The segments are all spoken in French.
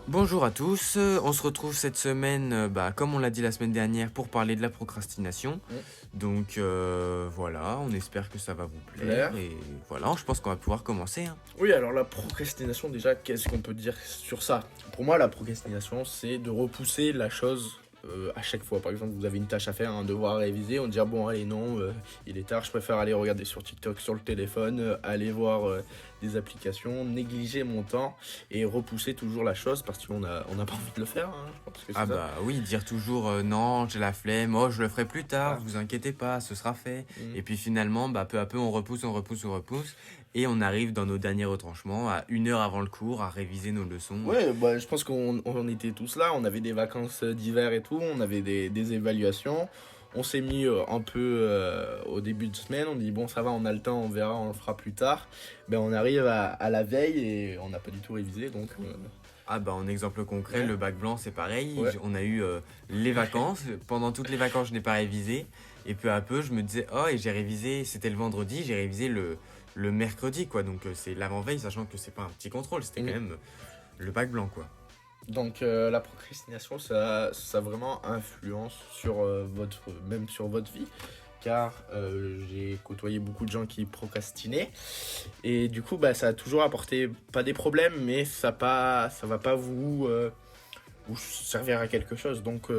Bonjour à tous, on se retrouve cette semaine, comme on l'a dit la semaine dernière, pour parler de la procrastination. Mm. Donc voilà, on espère que ça va vous plaire Plaire. et voilà, je pense qu'on va pouvoir commencer, hein. Oui, alors la procrastination, déjà, qu'est-ce qu'on peut dire sur ça? Pour moi, la procrastination, c'est de repousser la chose à chaque fois. Par exemple, vous avez une tâche à faire, un devoir à réviser, on dit ah bon, allez, non, il est tard, je préfère aller regarder sur TikTok, sur le téléphone, aller voir des applications, négliger mon temps et repousser toujours la chose parce qu'on n'a pas envie de le faire, hein, je pense que Ah c'est ça. bah oui, dire toujours non, j'ai la flemme, oh je le ferai plus tard, Ah. vous inquiétez pas, ce sera fait. Mm. Et puis finalement, peu à peu, on repousse, et on arrive dans nos derniers retranchements à 1 heure avant le cours à réviser nos leçons. Ouais, bah, je pense qu'on était tous là, on avait des vacances d'hiver et tout, on avait des évaluations. On s'est mis un peu au début de semaine, on dit bon ça va, on a le temps, on verra, on le fera plus tard. Ben on arrive à la veille et on n'a pas du tout révisé donc Ah bah en exemple concret, ouais. le bac blanc c'est pareil, Ouais. on a eu les vacances, pendant toutes les vacances je n'ai pas révisé, et peu à peu je me disais oh et j'ai révisé, c'était le vendredi, j'ai révisé le mercredi quoi, donc c'est l'avant-veille sachant que c'est pas un petit contrôle, c'était Mm. quand même le bac blanc quoi. Donc la procrastination ça a vraiment influence sur même sur votre vie car j'ai côtoyé beaucoup de gens qui procrastinaient et du coup bah ça a toujours apporté pas des problèmes mais ça va pas vous servir à quelque chose. Donc,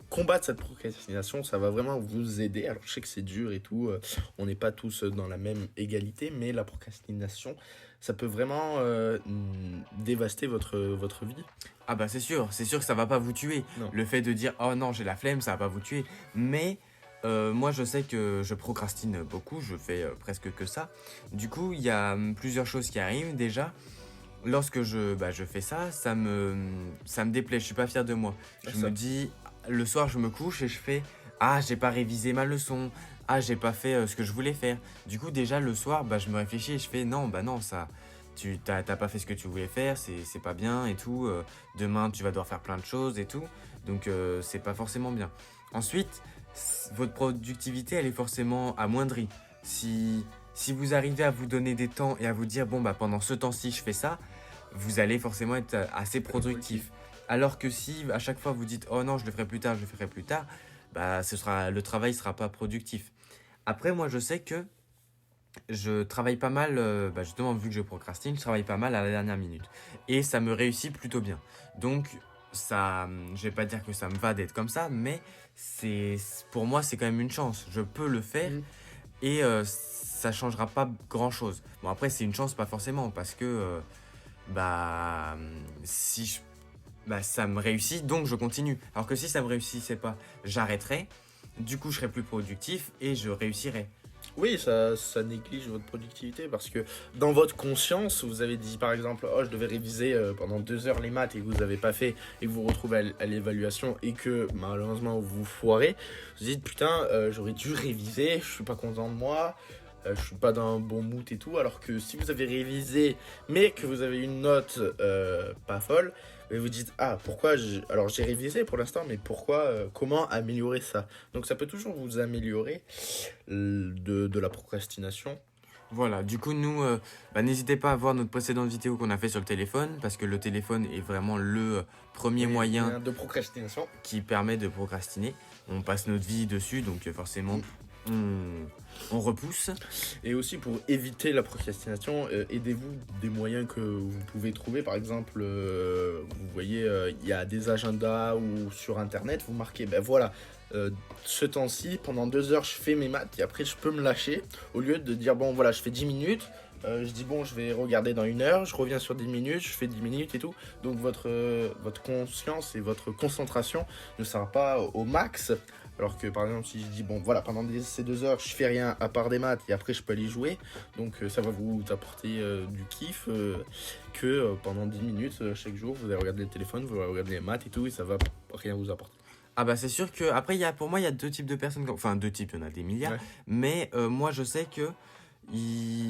combattre cette procrastination, ça va vraiment vous aider. Alors, je sais que c'est dur et tout, on n'est pas tous dans la même égalité, mais la procrastination, ça peut vraiment dévaster votre vie. Ah bah c'est sûr que ça va pas vous tuer, Non. le fait de dire oh non j'ai la flemme ça va pas vous tuer, mais moi je sais que je procrastine beaucoup, je fais presque que ça, du coup il y a plusieurs choses qui arrivent déjà. Lorsque je fais ça, ça me déplaît, je suis pas fier de moi. Ah, Je ça. me dis, le soir, je me couche et je fais, ah, j'ai pas révisé ma leçon, ah, j'ai pas fait ce que je voulais faire. Du coup, déjà, le soir, je me réfléchis et je fais, non, non, ça, t'as pas fait ce que tu voulais faire, c'est pas bien et tout. Demain, tu vas devoir faire plein de choses et tout. Donc, c'est pas forcément bien. Ensuite, votre productivité, elle est forcément amoindrie. Si vous arrivez à vous donner des temps et à vous dire, bon, pendant ce temps-ci, je fais ça, vous allez forcément être assez productif. Alors que si à chaque fois vous dites, oh non, je le ferai plus tard, je le ferai plus tard, le travail sera pas productif. Après, moi, je sais que je travaille pas mal, justement, vu que je procrastine, je travaille pas mal à la dernière minute. Et ça me réussit plutôt bien. Donc, ça, je vais pas dire que ça me va d'être comme ça, mais pour moi, c'est quand même une chance. Je peux le faire Mm. et ça changera pas grand chose. Bon, après, c'est une chance, pas forcément, parce que bah, si je- ça me réussit, donc je continue. Alors que si ça me réussissait pas, j'arrêterais. Du coup, je serais plus productif et je réussirais. Oui, ça néglige votre productivité parce que dans votre conscience, vous avez dit par exemple, oh, je devais réviser pendant 2 heures les maths et que vous n'avez pas fait et que vous vous retrouvez à l'évaluation et que malheureusement vous foirez. Vous dites putain, j'aurais dû réviser, je suis pas content de moi, je suis pas dans un bon mood et tout. Alors que si vous avez révisé mais que vous avez une note pas folle, et vous dites ah pourquoi alors j'ai révisé pour l'instant mais pourquoi comment améliorer ça, donc ça peut toujours vous améliorer de la procrastination. Voilà, du coup, nous, n'hésitez pas à voir notre précédente vidéo qu'on a fait sur le téléphone, parce que le téléphone est vraiment le premier Oui, moyen de procrastination. qui permet de procrastiner. On passe notre vie dessus, donc forcément, on repousse. Et aussi pour éviter la procrastination, aidez-vous des moyens que vous pouvez trouver. Par exemple, vous voyez, il y a des agendas ou sur internet, vous marquez, ben voilà, ce temps-ci, pendant 2 heures, je fais mes maths et après je peux me lâcher. Au lieu de dire, bon voilà, je fais 10 minutes. Je dis bon je vais regarder dans 1 heure, je reviens sur 10 minutes, je fais 10 minutes et tout. Donc votre conscience et votre concentration ne sera pas au max. Alors que par exemple si je dis bon voilà pendant ces 2 heures je fais rien à part des maths et après je peux aller jouer. Donc ça va vous apporter du kiff que pendant 10 minutes chaque jour vous allez regarder le téléphone, vous allez regarder les maths et tout et ça va rien vous apporter. Ah c'est sûr que après pour moi il y a deux types de personnes, enfin deux types, il y en a des milliards, Ouais. mais moi je sais que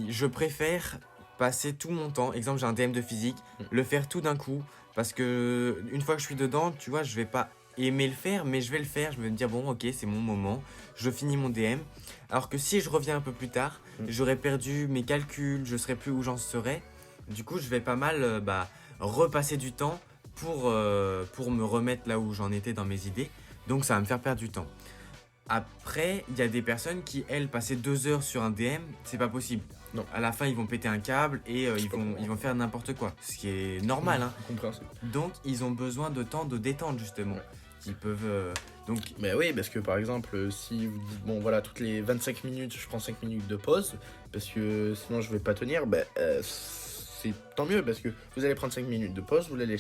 je préfère passer tout mon temps, exemple j'ai un DM de physique, le faire tout d'un coup, parce que une fois que je suis dedans, tu vois, je vais pas aimer le faire, mais je vais le faire, je vais me dire bon ok c'est mon moment, je finis mon DM, alors que si je reviens un peu plus tard, j'aurais perdu mes calculs, je serais plus où j'en serais, du coup je vais pas mal repasser du temps pour me remettre là où j'en étais dans mes idées. Donc ça va me faire perdre du temps. Après, il y a des personnes qui, elles, passer 2 heures sur un DM, c'est pas possible. Non. À la fin, ils vont péter un câble et ils vont faire n'importe quoi. Ce qui est normal, hein. Compréhensible. Donc, ils ont besoin de temps de détente, justement. Ouais. Qui peuvent... donc, Mais oui, parce que par exemple, si vous dites, bon voilà, toutes les 25 minutes, je prends 5 minutes de pause, parce que sinon je vais pas tenir, c'est tant mieux, parce que vous allez prendre 5 minutes de pause, vous allez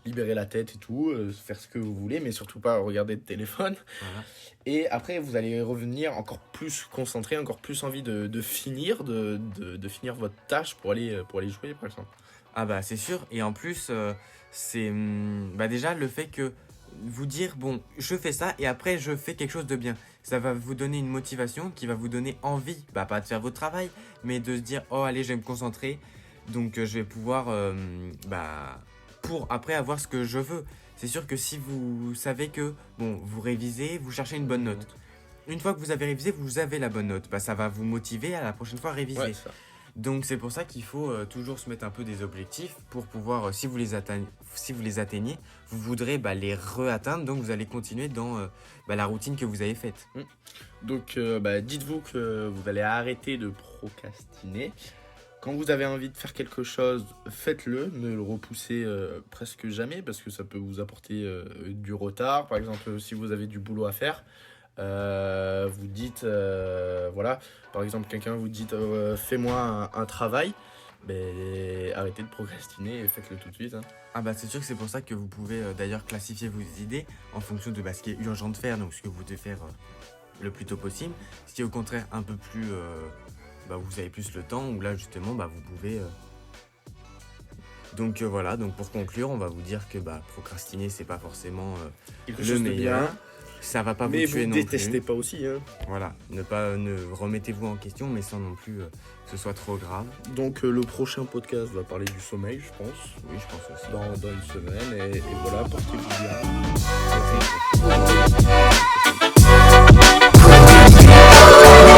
libérer la tête et tout, faire ce que vous voulez, mais surtout pas regarder le téléphone. voilà. Et après, vous allez revenir encore plus concentré, encore plus envie de finir, de finir votre tâche pour aller jouer, par exemple. Ah bah, c'est sûr. Et en plus, c'est déjà le fait que vous dire, bon, je fais ça et après, je fais quelque chose de bien. Ça va vous donner une motivation qui va vous donner envie, pas de faire votre travail, mais de se dire, oh, allez, je vais me concentrer. Donc, je vais pouvoir, pour après avoir ce que je veux. C'est sûr que si vous savez que, bon, vous révisez, vous cherchez une bonne note. Une fois que vous avez révisé, vous avez la bonne note. Ça va vous motiver à la prochaine fois à réviser. Ouais, ça. Donc c'est pour ça qu'il faut toujours se mettre un peu des objectifs pour pouvoir, si vous les atteignez, vous voudrez les re-atteindre, donc vous allez continuer dans la routine que vous avez faite. Donc, dites-vous que vous allez arrêter de procrastiner. Quand vous avez envie de faire quelque chose, faites-le, ne le repoussez presque jamais, parce que ça peut vous apporter du retard. Par exemple, si vous avez du boulot à faire, vous dites, voilà, par exemple, quelqu'un vous dit fais-moi un travail, arrêtez de procrastiner et faites-le tout de suite. Hein. Ah c'est sûr que c'est pour ça que vous pouvez d'ailleurs classifier vos idées en fonction de ce qui est urgent de faire, donc ce que vous devez faire le plus tôt possible. Ce qui est au contraire un peu plus... vous avez plus le temps, où là justement vous pouvez... Donc voilà, donc pour conclure, on va vous dire que procrastiner, c'est pas forcément Quelque le chose de meilleur. bien. Ça va pas Mais vous tuer vous non détestez plus. pas aussi. Hein. Voilà, ne remettez-vous en question, mais sans non plus que ce soit trop grave. Donc le prochain podcast va parler du sommeil, je pense. Oui, je pense aussi. Dans une semaine. Et voilà, portez-vous bien. À la prochaine.